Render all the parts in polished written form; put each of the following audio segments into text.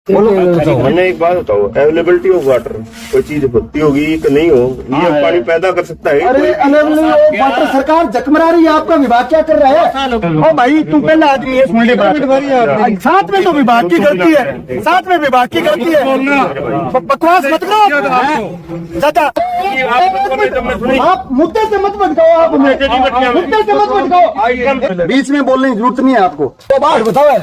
मैंने एक बात बताओ, अवेलेबिलिटी ऑफ वाटर कोई चीज होती होगी कि नहीं हो, ये पानी पैदा कर सकता है। अरे अवेलेबिलिटी ऑफ वाटर सरकार जकमरा रही है, आपका विभाग क्या कर रहा है? ओ भाई तू पहला आदमी है, सुन ले बात। साथ में तो विभाग की गलती है, साथ में विभाग की गलती है। बकवास मत करो चाचा, आप मुद्दे से मत भटकाओ, आप मुद्दे से मत भटकाओ, बीच में बोलने की जरूरत नहीं है आपको। तो बात बताओ है,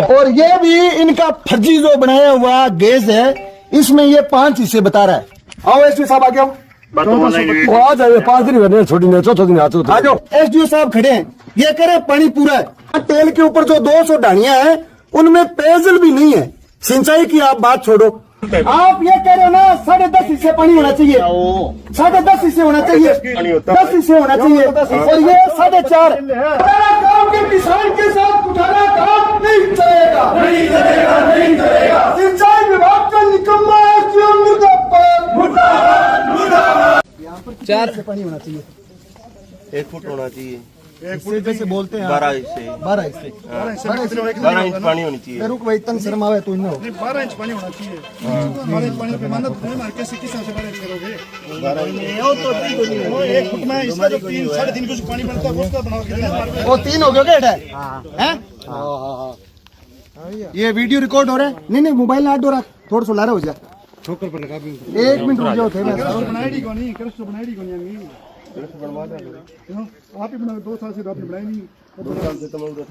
और ये भी इनका फर्जी जो बनाया हुआ गैस है, इसमें ये 5 हिस्से बता रहा है। आओ एसडीओ साहब आ गया, आ जाइए, 5 दिन बने छोटी ने, चौथा दिन आ जाओ। एसडीओ साहब खड़े हैं, ये करे पानी पूरा है, तेल के ऊपर जो 200 ढाणियां हैं उनमें पेयजल भी नहीं है। सिंचाई की आप बात छोड़ो, आप ये कह रहे हो ना 10.5 हिस्से पानी होना चाहिए, 10.5 हिस्से होना चाहिए, 10 हिस्से होना चाहिए, और ये 4.5। काम के किसान के साथ उठाना काम नहीं चलेगा, नहीं चलेगा, नहीं चलेगा। सिंचाई विभाग का निकम्मा यहाँ पर 4 हिस्से पानी होना चाहिए, 1 फुट होना चाहिए, जैसे बोलते हैं 12 हिस्से, 12 हिस्से, 12 इंच पानी होनी चाहिए। रुक भाई, तन शर्मा है तो 12 इंच पानी होना चाहिए। 12 इंच पानी पे मानत है ना, कैसे किस हिसाब से 12 इंच करोगे? 1 फुट में इसका जो 3 साढ़े 3 कुछ पानी बनता है उसका बना के देना। वो 3 हो गया हैं? ये वीडियो रिकॉर्ड हो रहा है? नहीं मोबाइल ना रहा, थोड़ा सा लारा हो जा, ठोकर पर लगा भी 1 मिनट रुक जाओ थे। बनाई को नहीं कर, तो बनाई को नहीं, आप ही बना, 2 साल से आपने बनाई नहीं।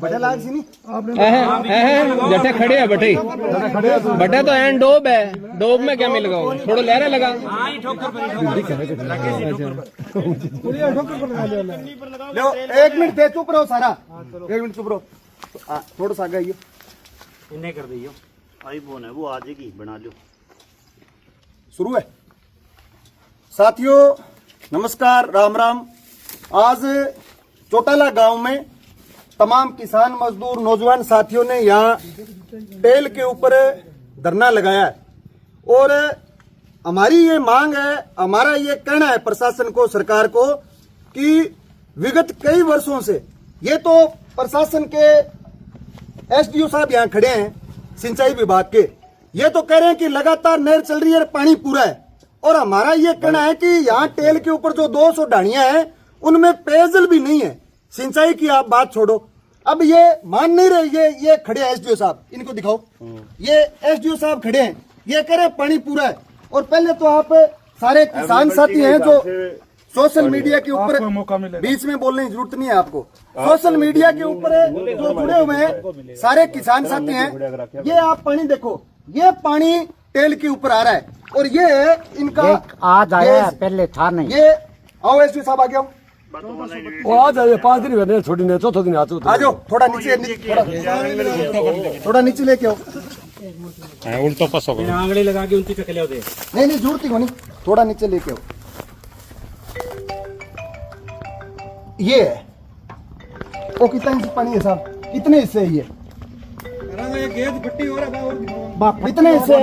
बड़ा लाग सी नहीं आपने जटे खड़े है बटे तो एंड डोब है, डोब में क्या मिल गया, थोड़ा लहरा लगा। लो 1 मिनट थे, चुप रहो सारा, 1 मिनट चुप रहो, थोड़ा सा आगे इन्हें कर दियो, आईफोन है वो आ जाएगी, बना लो। शुरू है। साथियों नमस्कार, राम राम। आज चौटाला गांव में तमाम किसान मजदूर नौजवान साथियों ने यहाँ तेल के ऊपर धरना लगाया है, और हमारी ये मांग है, हमारा ये कहना है प्रशासन को, सरकार को, कि विगत कई वर्षों से, ये तो प्रशासन के एसडीओ साहब यहाँ खड़े हैं सिंचाई विभाग के, ये तो कह रहे हैं कि लगातार नहर चल रही है, पानी पूरा है, और हमारा ये कहना है कि यहाँ तेल के ऊपर जो 200 ढाणियां हैं उनमें पेयजल भी नहीं है। सिंचाई की आप बात छोड़ो, अब ये मान नहीं रहे, ये खड़े हैं एसडीओ साहब, इनको दिखाओ, ये एसडीओ साहब खड़े हैं, ये कह रहे हैं पानी पूरा है। और पहले तो आप सारे किसान साथी हैं जो सोशल मीडिया के ऊपर, बीच में बोलने की जरूरत नहीं है आपको, सोशल मीडिया के ऊपर जो जुड़े हुए हैं सारे किसान साथी हैं, ये आप पानी देखो, ये पानी तेल के ऊपर आ रहा है, और ये इनका आज आया, पहले था नहीं। ये आओ एसडीओ साहब आ गया, आ जाइए, 5 दिन बने छोटी ने, चौथा दिन आ जाओ, थोड़ा नीचे, थोड़ा नीचे लेके आओ, उल्टो पस हो गया, आंगली लगा के उनकी चकले दे, नहीं जरूरत ही नहीं, थोड़ा नीचे लेके आओ। ये है वो कितना इंच पानी है साहब, कितने हिस्से है ये? कितने हिस्से है?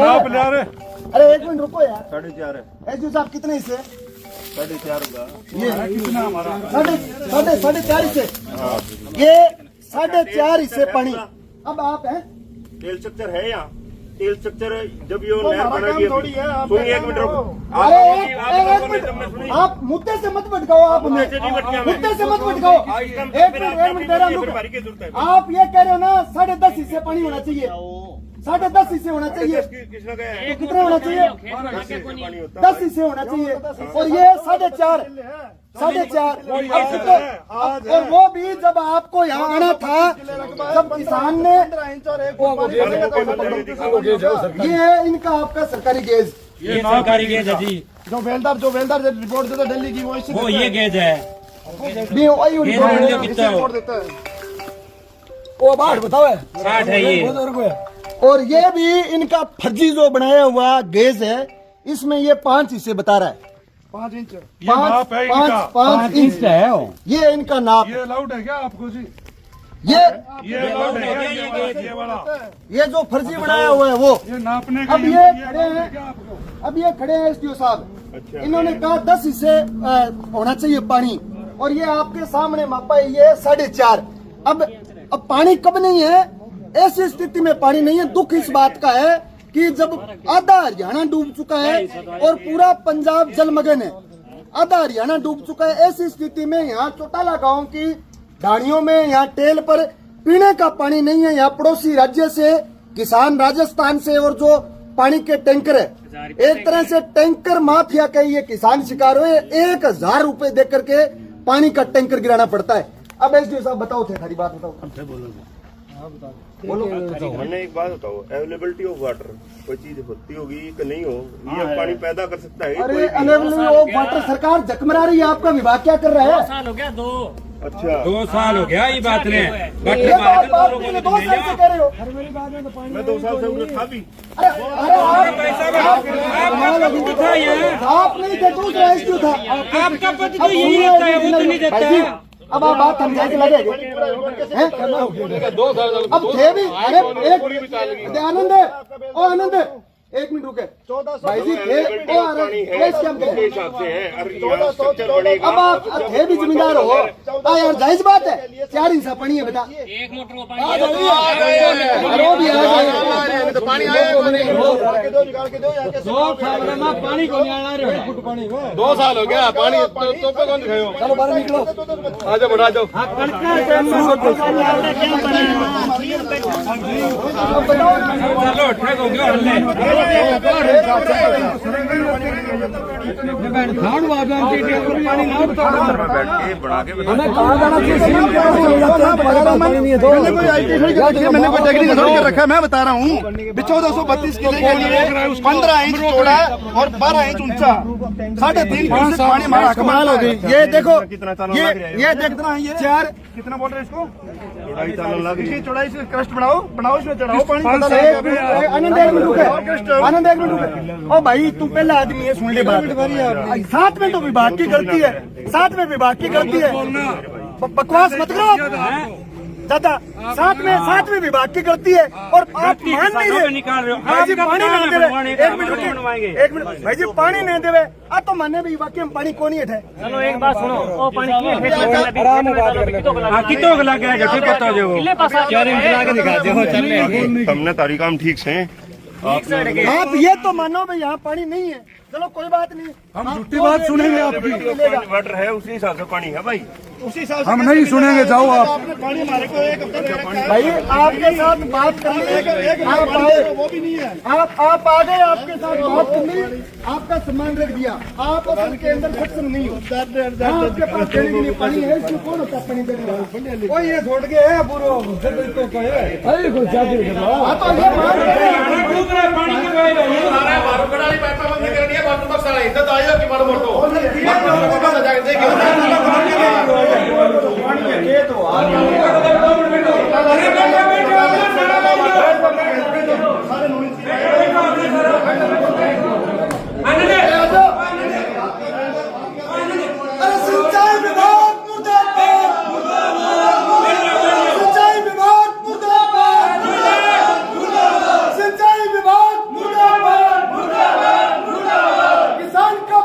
अरे 1 मिनट रुको यार, 4.5 है एसडीओ साहब, कितने हिस्से? 4.5 होगा ये 4.5 हिस्से, ये 4.5 हिस्से पानी। अब आप हैं, तेल स्ट्रक्चर है यहाँ, तेल स्ट्रक्चर जब ये नहर बनेगी, सुनिए 1 मिनट रुको, आप मुद्दे से मत भटकाओ, आप मुद्दे से मत भटकाओ, 1 मिनट मेरा रुक। आप ये कह रहे हो ना 10.5 हिस्से पानी होना चाहिए, 10.5 हिस्से होना चाहिए, किसने कहा है? तो कितना होना चाहिए? 10 हिस्से होना चाहिए, और ये 4.5। और वो भी जब आपको यहाँ आना था, जब किसान ने, ये है इनका आपका सरकारी गेज, ये सरकारी गेज है जी, जो वेलदार रिपोर्ट देता दिल्ली की, वो ये गेज है, रिपोर्ट देता है। वो बात बताओ है, 60 है ये, और ये भी इनका फर्जी जो बनाया हुआ गेज है, इसमें ये 5 हिस्से बता रहा है, 5 इंच। 5 इंच है, ये इनका नाप। ये अलाउड है क्या आपको जी? ये अलाउड है ये वाला, ये जो फर्जी बनाया हुआ है वो, ये नापने का अब ये खड़े हैं, अब ये खड़े हैं एसडीओ साहब, इन्होंने कहा 10 हिस्से होना चाहिए पानी, और ये आपके सामने मापा है ये 4.5। अब पानी कब नहीं है ऐसी स्थिति में पानी नहीं है। दुख इस बात का है कि जब आधा हरियाणा डूब चुका है और पूरा पंजाब जलमग्न है, आधा हरियाणा डूब चुका है, ऐसी स्थिति में यहाँ चौटाला गांव की ढाणियों में, यहाँ टेल पर पीने का पानी नहीं है। यहाँ पड़ोसी राज्य से किसान राजस्थान से और जो पानी के टैंकर है, एक तरह से टैंकर माफिया का ये किसान शिकार हुए। 1000 रुपए दे करके पानी का टैंकर गिराना पड़ता है। अब एसडीओ साहब बताओ थे, सारी बात बताओ। मैंने एक बात बताओ, अवेलेबिलिटी ऑफ वाटर कोई चीज होती होगी कि नहीं हो, ये पानी पैदा कर सकता है अरे कोई भी? अवेलेबिलिटी ऑफ वाटर सरकार जकमरा रही है, आपका विभाग क्या कर रहा है? साल हो गया 2 अच्छा 2 साल हो गया ये बात ने ये बात तुमने 2 साल से कह रहे हो। मैं 2 साल से उन्हें था भी आप नहीं थे, दूसरा एसडीओ था। आपका पति तो यही रहता है, वो तो नहीं देता है। अब आप बात समझाए के लगेगी। अब थे भी, अरे एक आनंद है, ओ आनंद 1 मिनट रुके भाई जी, थे ओ के हिसाब से है। अब आप थे भी जिम्मेदार हो, यार जायज बात है। 4 इंच पानी है बेटा, 1 मोटर को पानी को नहीं आना रहे। 2 साल हो गया पानी तो पे कौन दिखायो। चलो बाहर निकलो, आ जाओ बढ़ा जाओ। चलो ठीक हो गया हल्ले खान वादा पानी ना हमें कहा जाना चाहिए। मैंने कोई डिग्री थोड़ी कर रखा है, मैं बता रहा हूँ। 1432 किले के लिए 15 इंच चौड़ा और 12 इंच ऊंचा, 3.5 पानी हमारा कमाल हो गई। ये देखो, कितना चालन ये लग रहा है? ये देखना है, ये 4 कितना बोल रहे हैं इसको? चौड़ाई चालन लग रही है। इसकी चौड़ाई से क्रस्ट बढ़ाओ इसमें चढ़ाओ पानी। आनंद 1 मिनट रुके, आनंद 1 मिनट रुके। ओ भाई तू पहला आदमी है, सुन ले बात। साथ में तो विभाग की गलती है, साथ में विभाग की गलती है। बकवास मत करो दादा, साथ में विभाग की गलती है और आप मान नहीं रहे। निकाल रहे हो। भाई जी पानी नहीं दे रहे, 1 मिनट रुकिए, बनवाएंगे। 1 मिनट भाई जी, पानी नहीं दे रहे। अब तो माने भी वाकई में पानी कौन ही है। चलो एक बात सुनो, ओ पानी कितो गला गया जठे पता जो किले पास हमने तारीख काम ठीक से आप ये तो मानो भाई यहाँ पानी नहीं है, चलो कोई बात नहीं, हम झूठी बात सुनेंगे आपकी। वाटर है उसी हिसाब से पानी है भाई, उसी हिसाब से हम नहीं सुनेंगे, जाओ आप। आपने पानी हमारे को 1 हफ्ते दे रखा है। भाई आपके साथ बात करनी, आप आए, वो भी नहीं है। आप आ गए, आपके साथ बात करनी, आपका सम्मान रख दिया। आप असल के अंदर सक्षम नहीं हो। आपके पास देने के लिए पानी है, इसमें कौन होता है पानी देने वाला? ओ ये छोड़ गए है पूरा। अरे कोई क्या हाँ तो ये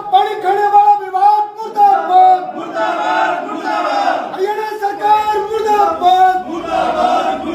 पानी सरकार मुर्दाबाद, मुर्दाबाद, मुर्दाबाद।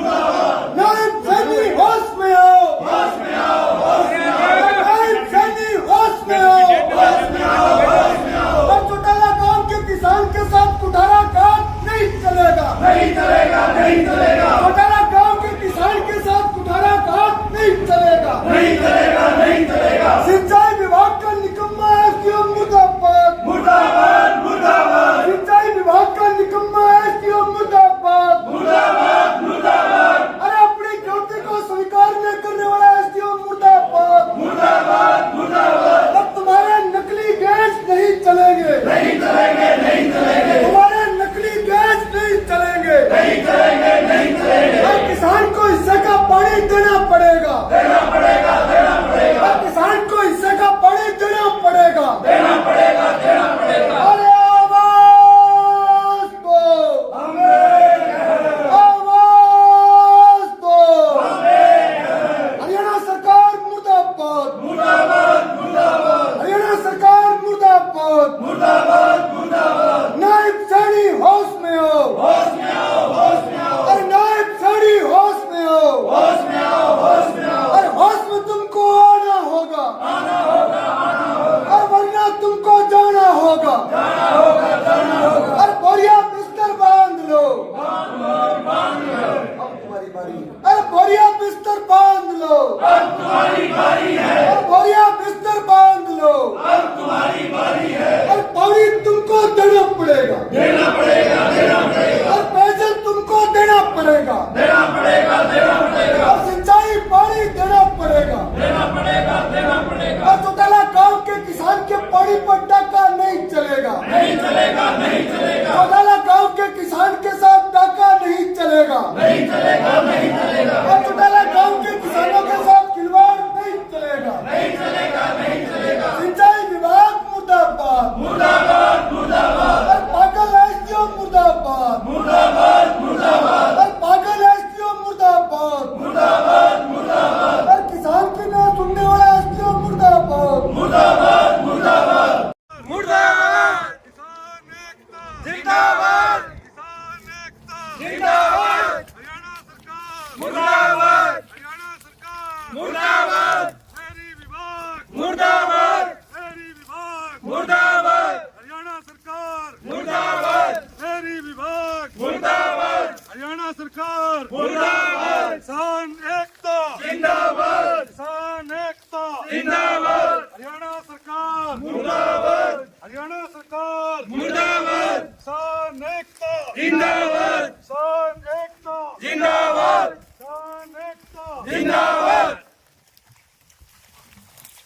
जिंदाबाद हरियाणा सरकार मुर्दाबाद हरियाणा सरकार मुर्दाबाद किसान एकता जिंदाबाद किसान एकता जिंदाबाद किसान एकता जिंदाबाद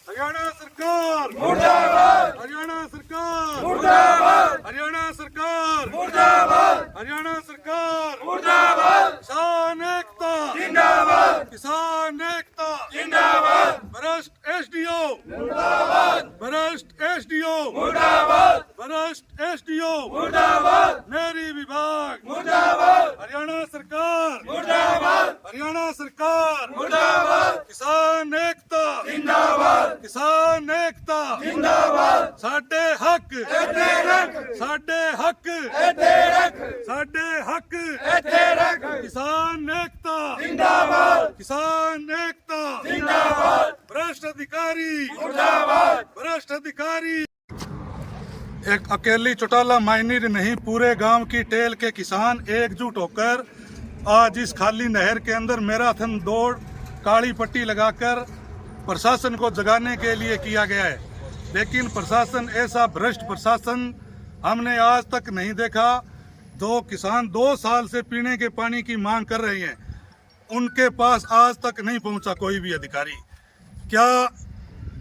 हरियाणा सरकार मुर्दाबाद हरियाणा सरकार मुर्दाबाद हरियाणा सरकार मुर्दाबाद हरियाणा सरकार मुर्दाबाद किसान एकता जिंदाबाद किसान एकता जिंदाबाद भ्रष्ट एसडीओ मुर्दाबाद भ्रष्ट एसडीओ मुर्दाबाद भ्रष्ट एसडीओ मुर्दाबाद नेरी विभाग मुर्दाबाद हरियाणा सरकार मुर्दाबाद हरियाणा सरकार मुर्दाबाद किसान एकता जिंदाबाद किसान एकता जिंदाबाद साडे हक इत्थे रख साडे हक इत्थे रख साडे हक इत्थे रख किसान एकता जिंदाबाद किसान एकता जिंदाबाद भ्रष्ट अधिकारी मुर्दाबाद भ्रष्ट अधिकारी। एक अकेली चौटाला माइनर नहीं, पूरे गांव की टेल के किसान एकजुट होकर आज इस खाली नहर के अंदर मैराथन दौड़ काली पट्टी लगाकर प्रशासन को जगाने के लिए किया गया है। लेकिन प्रशासन ऐसा भ्रष्ट प्रशासन हमने आज तक नहीं देखा। दो किसान 2 साल से पीने के पानी की मांग कर रहे हैं, उनके पास आज तक नहीं पहुंचा कोई भी अधिकारी। क्या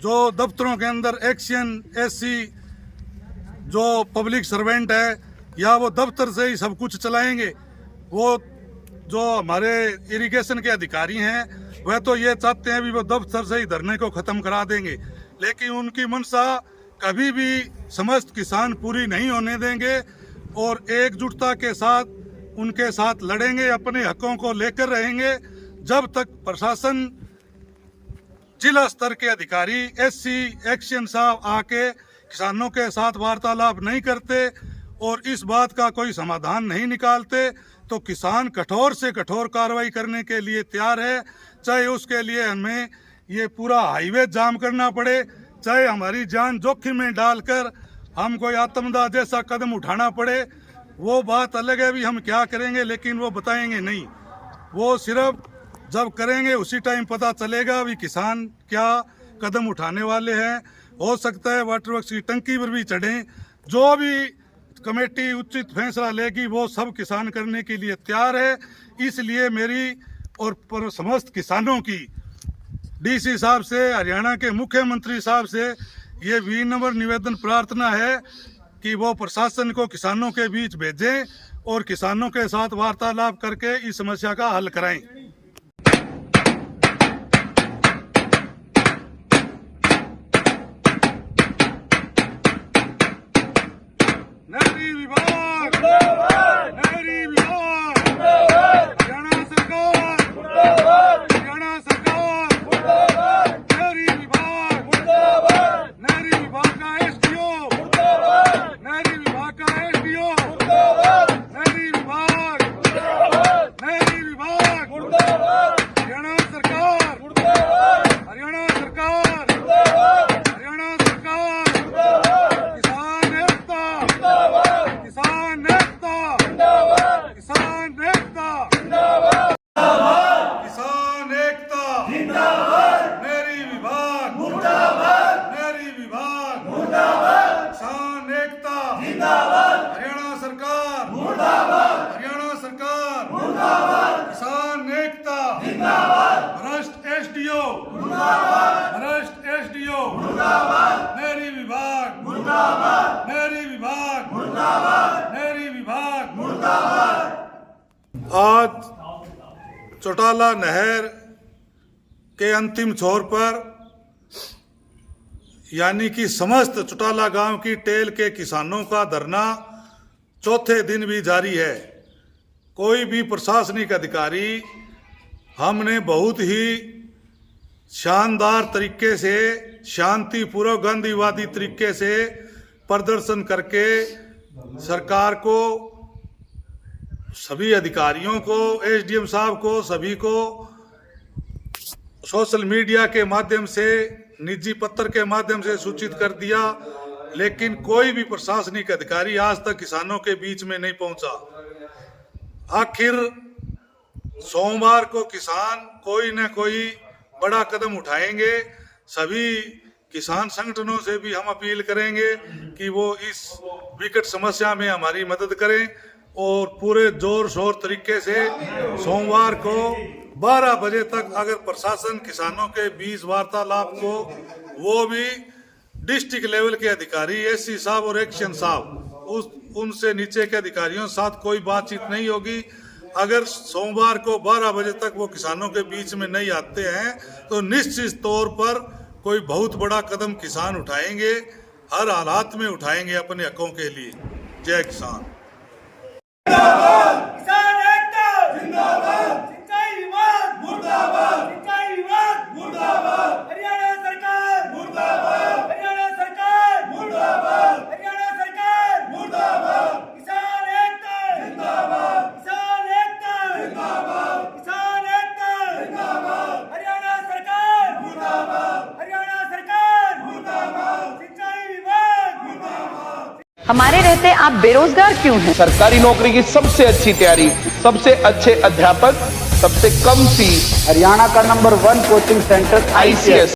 जो दफ्तरों के अंदर एक्शन एससी जो पब्लिक सर्वेंट है या वो दफ्तर से ही सब कुछ चलाएंगे? वो जो हमारे इरिगेशन के अधिकारी हैं वह तो ये चाहते हैं भी वो दफ्तर से ही धरने को खत्म करा देंगे, लेकिन उनकी मंशा कभी भी समस्त किसान पूरी नहीं होने देंगे और एकजुटता के साथ उनके साथ लड़ेंगे, अपने हकों को लेकर रहेंगे जब तक प्रशासन जिला स्तर के अधिकारी एससी एक्शन साहब आके किसानों के साथ वार्तालाप नहीं करते और इस बात का कोई समाधान नहीं निकालते तो किसान कठोर से कठोर कार्रवाई करने के लिए तैयार है। चाहे उसके लिए हमें ये पूरा हाईवे जाम करना पड़े, चाहे हमारी जान जोखिम में डालकर हम कोई आत्मदाह जैसा कदम उठाना पड़े, वो बात अलग है भी हम क्या करेंगे, लेकिन वो बताएंगे नहीं। वो सिर्फ जब करेंगे उसी टाइम पता चलेगा भी किसान क्या कदम उठाने वाले हैं। हो सकता है वाटर वर्क्स की टंकी पर भी चढ़ें, जो भी कमेटी उचित फैसला लेगी वो सब किसान करने के लिए तैयार है। इसलिए मेरी और समस्त किसानों की डीसी साहब से, हरियाणा के मुख्यमंत्री साहब से ये विनम्र निवेदन प्रार्थना है कि वो प्रशासन को किसानों के बीच भेजें और किसानों के साथ वार्तालाप करके इस समस्या का हल कराएं। नहरी विभाग नहरी विभाग हरियाणा सरकार हरियाणा सरकार नहरी विभाग नहरी विभाग का एसडीओ नहरी विभाग का एसडीओ नहरी विभाग हरियाणा सरकार हरियाणा सरकार हरियाणा सरकार किसान एकता किसान एकता किसान एकता किसान एकता नहरी विभाग नहरी विभाग किसान एकता हरियाणा सरकार हरियाणा सरकार किसान एकता भ्रष्ट एसडीओ भ्रष्ट एसडीओ नहरी विभाग नहरी विभाग नहरी विभाग। आज चौटाला नहर के अंतिम छोर पर यानी कि समस्त चौटाला गांव की टेल के किसानों का धरना चौथे दिन भी जारी है। कोई भी प्रशासनिक अधिकारी हमने बहुत ही शानदार तरीके से शांतिपूर्वक गांधीवादी तरीके से प्रदर्शन करके सरकार को, सभी अधिकारियों को, एसडीएम साहब को, सभी को सोशल मीडिया के माध्यम से, निजी पत्र के माध्यम से सूचित कर दिया, लेकिन कोई भी प्रशासनिक अधिकारी आज तक किसानों के बीच में नहीं पहुंचा। आखिर सोमवार को किसान कोई न कोई बड़ा कदम उठाएंगे सभी किसान संगठनों से भी हम अपील करेंगे कि वो इस विकट समस्या में हमारी मदद करें और पूरे जोर शोर तरीके से सोमवार को 12 बजे तक अगर प्रशासन किसानों के बीच वार्तालाप को वो भी डिस्ट्रिक्ट लेवल के अधिकारी एससी साहब और एक्शन साहब उनसे नीचे के अधिकारियों के साथ कोई बातचीत नहीं होगी। अगर सोमवार को 12 बजे तक वो किसानों के बीच में नहीं आते हैं तो निश्चित तौर पर कोई बहुत बड़ा कदम किसान उठाएंगे, हर हालात में उठाएंगे अपने हकों के लिए। जय किसान। किसान एकता जिंदाबाद, सिंचाई विभाग मुर्दाबाद, सिंचाई विभाग मुर्दाबाद, हरियाणा सरकार मुर्दाबाद, हरियाणा सरकार मुर्दाबाद, हरियाणा सरकार मुर्दाबाद, किसान एकता जिंदाबाद, किसान एकता जिंदाबाद, किसान एकता जिंदाबाद, हरियाणा सरकार मुर्दाबाद, हरियाणा सरकार मुर्दाबाद, सिंचाई विभाग मुर्दाबाद। हमारे रहते आप बेरोजगार क्यों हैं? सरकारी नौकरी की सबसे अच्छी तैयारी, सबसे अच्छे अध्यापक, सबसे कम फीस, हरियाणा का नंबर 1 कोचिंग सेंटर ICS